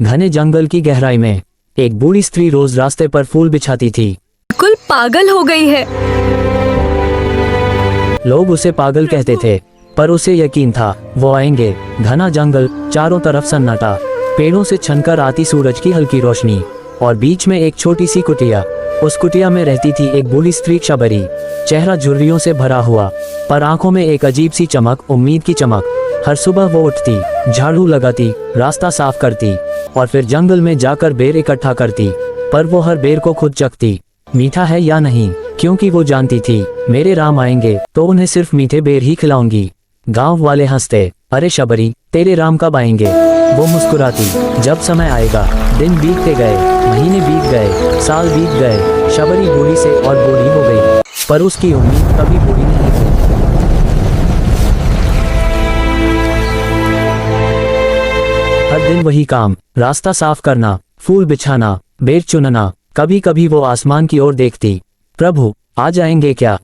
घने जंगल की गहराई में एक बूढ़ी स्त्री रोज रास्ते पर फूल बिछाती थी। बिल्कुल पागल हो गई है। लोग उसे पागल कहते थे, पर उसे यकीन था वो आएंगे। घना जंगल, चारों तरफ सन्नाटा, पेड़ों से छनकर आती सूरज की हल्की रोशनी, और बीच में एक छोटी सी कुटिया। उस कुटिया में रहती थी एक बूढ़ी स्त्री शबरी। चेहरा झुर्रियों से भरा हुआ, पर आंखों में एक अजीब सी चमक, उम्मीद की चमक। हर सुबह वो उठती, झाड़ू लगाती, रास्ता साफ करती और फिर जंगल में जाकर बेर इकट्ठा करती। पर वो हर बेर को खुद चखती, मीठा है या नहीं, क्योंकि वो जानती थी मेरे राम आएंगे तो उन्हें सिर्फ मीठे बेर ही खिलाऊंगी। गांव वाले हंसते, अरे शबरी, तेरे राम कब आएंगे? वो मुस्कुराती, जब समय आएगा। दिन बीतते गए, महीने बीत गए, साल बीत गए। शबरी बूढ़ी से और बूढ़ी हो गई, पर उसकी उम्मीद कभी पूरी नहीं हुई। हर दिन वही काम, रास्ता साफ करना, फूल बिछाना, बेर चुनना। कभी कभी वो आसमान की ओर देखती, प्रभु आ जाएंगे क्या?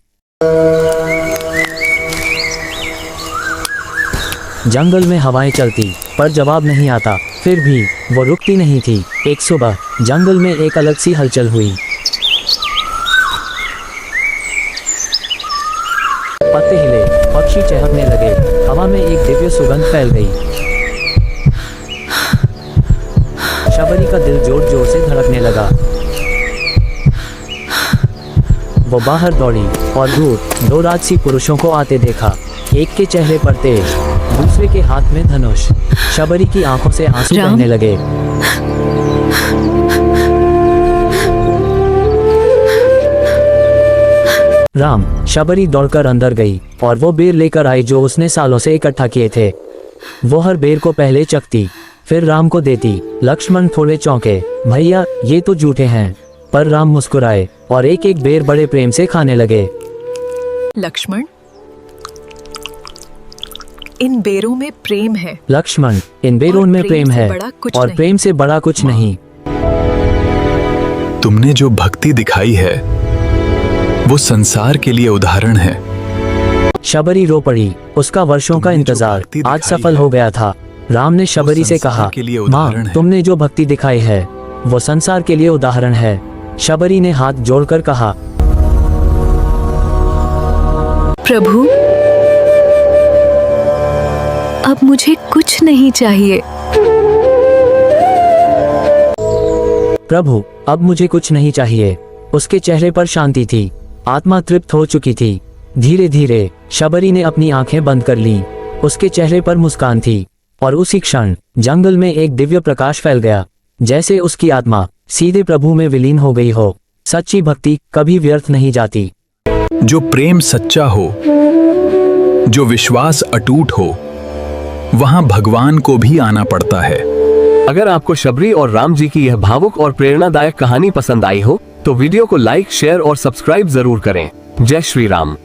जंगल में हवाएं चलती, पर जवाब नहीं आता। फिर भी वो रुकती नहीं थी। एक सुबह जंगल में एक अलग सी हलचल हुई। पत्ते हिले, पक्षी चहकने लगे, हवा में एक दिव्य सुगंध फैल गई। शबरी का दिल जोर जोर से धड़कने लगा। वो बाहर दौड़ी और दूर दो राजसी पुरुषों को आते देखा। एक के चेहरे पर तेज, दूसरे के हाथ में धनुष। शबरी की आंखों से आंसू बहने लगे। राम। शबरी दौड़कर अंदर गई और वो बेर लेकर आई जो उसने सालों से इकट्ठा किए थे। वो हर बेर को पहले चखती, फिर राम को देती। लक्ष्मण थोड़े चौंके, भैया ये तो झूठे हैं। पर राम मुस्कुराए और एक एक बेर बड़े प्रेम से खाने लगे। लक्ष्मण, इन बेरों में प्रेम है। लक्ष्मण, इन बेरों में प्रेम है और प्रेम से बड़ा कुछ नहीं। तुमने जो भक्ति दिखाई है वो संसार के लिए उदाहरण है। शबरी रो पड़ी। उसका वर्षों का इंतजार आज सफल हो गया था। राम ने शबरी से कहा, माँ, तुमने जो भक्ति दिखाई है वो संसार के लिए उदाहरण है। शबरी ने हाथ जोड़कर कहा, प्रभु, अब मुझे कुछ नहीं चाहिए। प्रभु, अब मुझे कुछ नहीं चाहिए। उसके चेहरे पर शांति थी, आत्मा तृप्त हो चुकी थी। धीरे धीरे शबरी ने अपनी आंखें बंद कर लीं। उसके चेहरे पर मुस्कान थी और उसी क्षण जंगल में एक दिव्य प्रकाश फैल गया, जैसे उसकी आत्मा सीधे प्रभु में विलीन हो गई हो। सच्ची भक्ति कभी व्यर्थ नहीं जाती। जो प्रेम सच्चा हो, जो विश्वास अटूट हो, वहां भगवान को भी आना पड़ता है। अगर आपको शबरी और राम जी की यह भावुक और प्रेरणादायक कहानी पसंद आई हो तो वीडियो को लाइक, शेयर और सब्सक्राइब जरूर करें। जय श्री राम।